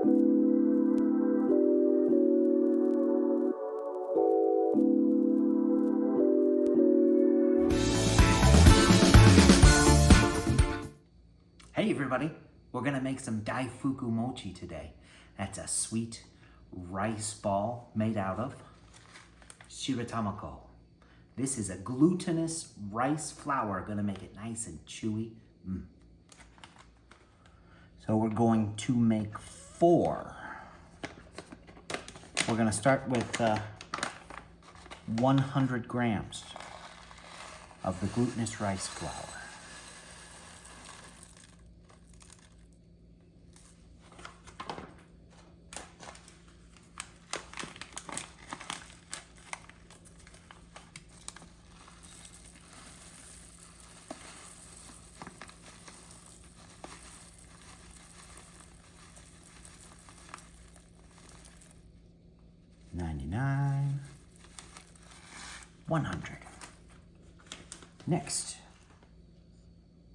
Hey everybody, we're gonna make some Daifuku Mochi today. That's a sweet rice ball made out of Shiratamako. This is a glutinous rice flour, gonna make it nice and chewy. So we're going to make 4. We're gonna start with 100 grams of the glutinous rice flour. $99, $100. Next,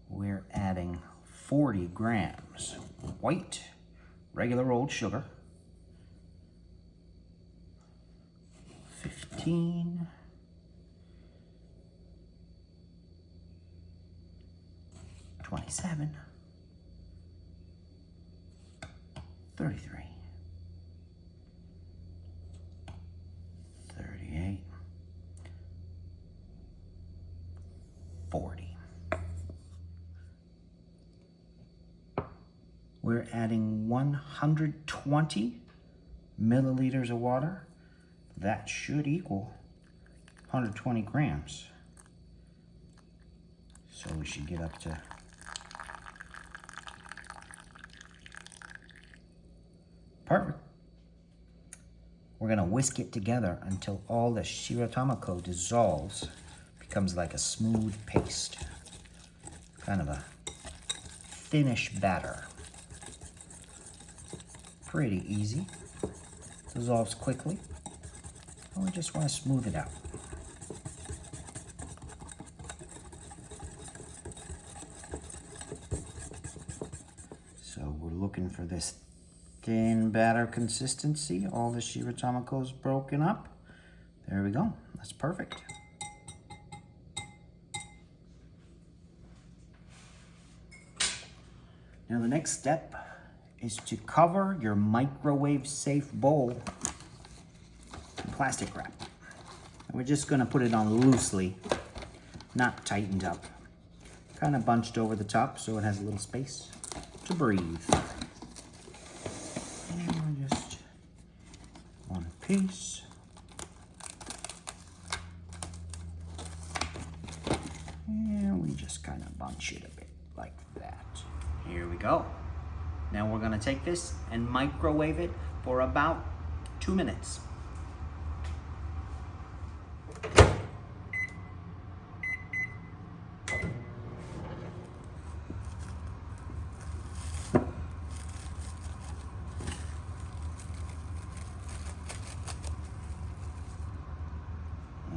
we're adding 40 grams white, regular old sugar, 15, 27, 33, 38, 40. We're adding 120 milliliters of water. That should equal 120 grams. So we should get up to perfect. We're gonna whisk it together until all the Shiratamako dissolves, becomes like a smooth paste, kind of a thinnish batter. Pretty easy, dissolves quickly, and we just want to smooth it out. So we're looking for this thin batter consistency. All the Shiratamako is broken up. There we go. That's perfect. Now the next step is to cover your microwave safe bowl in plastic wrap. And we're just gonna put it on loosely, not tightened up. Kind of bunched over the top so it has a little space to breathe. And just one piece. And we just kind of bunch it a bit like that. Here we go. Now we're gonna take this and microwave it for about 2 minutes. There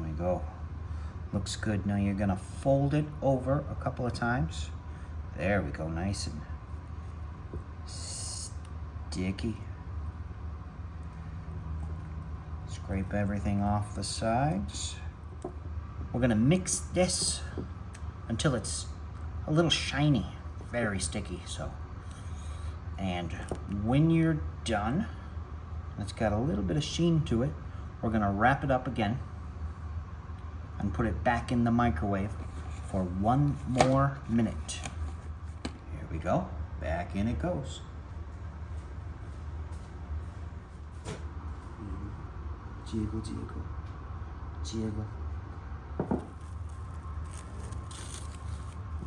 we go. Looks good. Now you're gonna fold it over a couple of times. There we go, nice and sticky. Scrape everything off the sides. We're gonna mix this until it's a little shiny, very sticky, so. And when you're done, it's got a little bit of sheen to it, we're gonna wrap it up again and put it back in the microwave for 1 more minute. Here we go, back in it goes. Jiggle, jiggle, jiggle.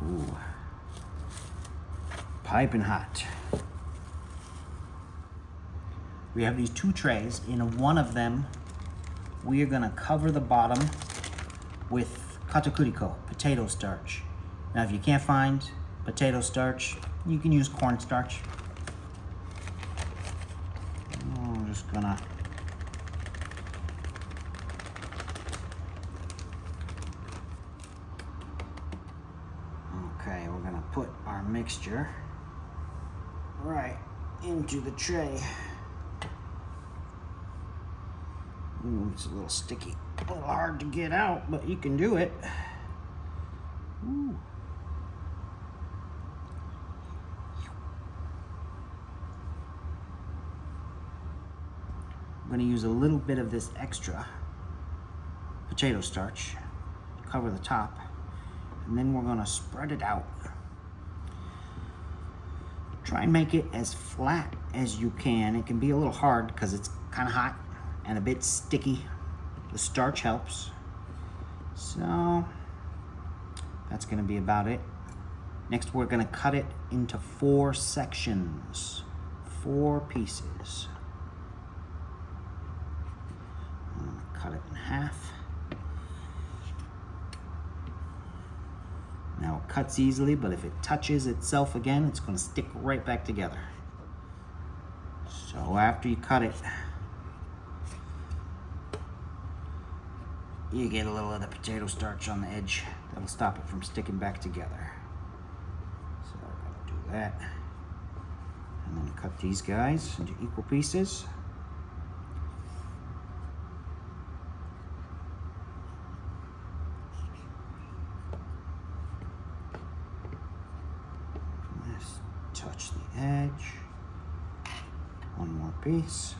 Ooh, piping hot. We have these 2 trays. In one of them, we are gonna cover the bottom with Katakuriko, potato starch. Now, if you can't find potato starch, you can use cornstarch. I'm just gonna Okay, we're gonna put our mixture right into the tray. Ooh, it's a little sticky. A little hard to get out, but you can do it. Ooh. I'm going to use a little bit of this extra potato starch, cover the top, and then we're going to spread it out. Try and make it as flat as you can. It can be a little hard because it's kind of hot and a bit sticky. The starch helps. So that's going to be about it. Next, we're going to cut it into 4 sections, 4 pieces. I'm going to cut it in half. Now it cuts easily, but if it touches itself again, it's going to stick right back together. So after you cut it, you get a little of the potato starch on the edge. That'll stop it from sticking back together. So we're going to do that. And then cut these guys into equal pieces. Touch the edge. One more piece.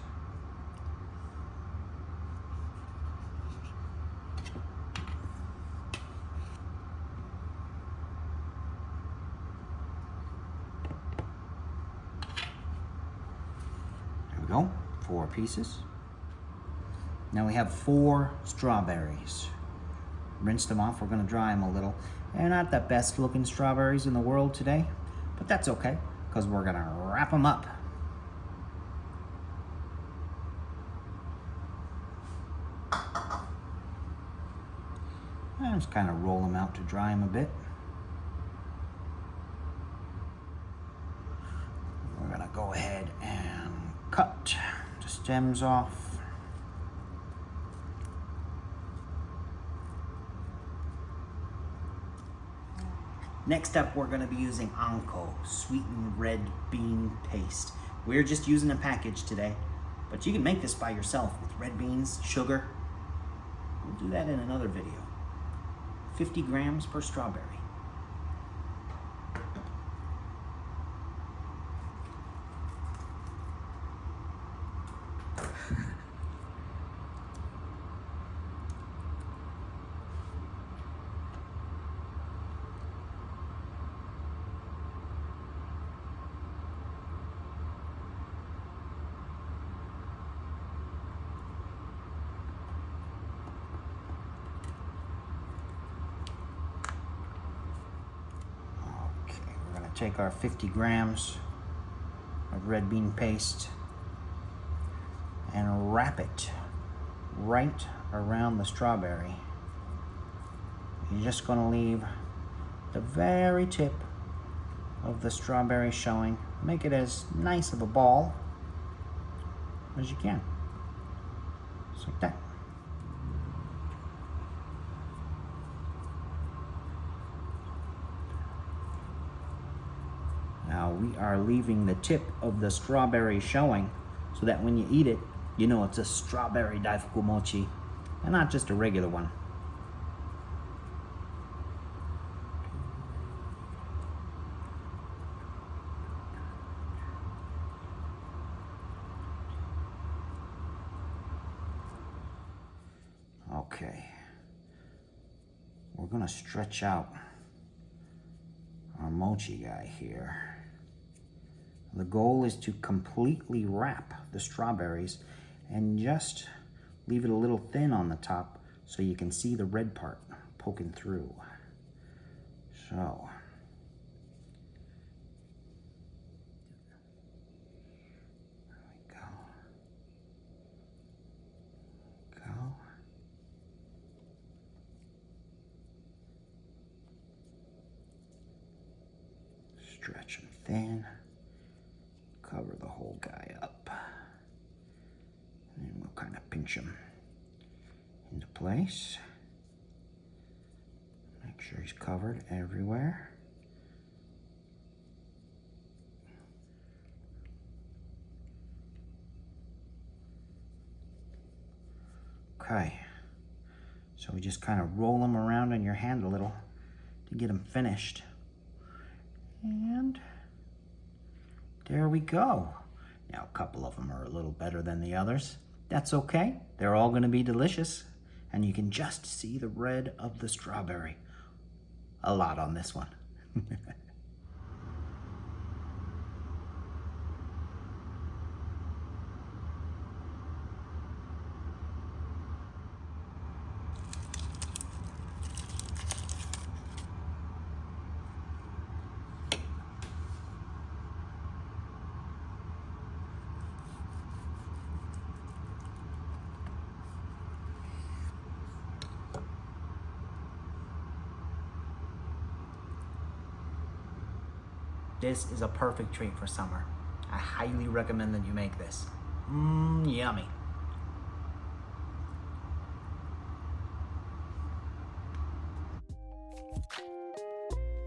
There we go, 4 pieces. Now we have 4 strawberries. Rinse them off, we're gonna dry them a little. They're not the best looking strawberries in the world today, but that's okay, because we're gonna wrap them up. And just kind of roll them out to dry them a bit. We're gonna go ahead and cut the stems off. Next up, we're gonna be using anko, sweetened red bean paste. We're just using a package today, but you can make this by yourself with red beans, sugar. We'll do that in another video. 50 grams per strawberry. Take our 50 grams of red bean paste and wrap it right around the strawberry. You're just going to leave the very tip of the strawberry showing. Make it as nice of a ball as you can. Just like that. Now we are leaving the tip of the strawberry showing so that when you eat it, you know it's a strawberry Daifuku Mochi and not just a regular one. Okay, we're gonna stretch out our mochi guy here. The goal is to completely wrap the strawberries and just leave it a little thin on the top so you can see the red part poking through. So, there we go. Stretch them thin. Cover the whole guy up. And we'll kind of pinch him into place. Make sure he's covered everywhere. Okay. So we just kind of roll them around in your hand a little to get them finished. And there we go. Now a couple of them are a little better than the others. That's okay. They're all going to be delicious. And you can just see the red of the strawberry. A lot on this one. This is a perfect treat for summer. I highly recommend that you make this. Yummy.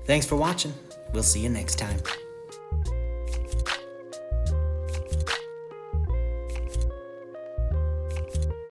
Thanks for watching. We'll see you next time.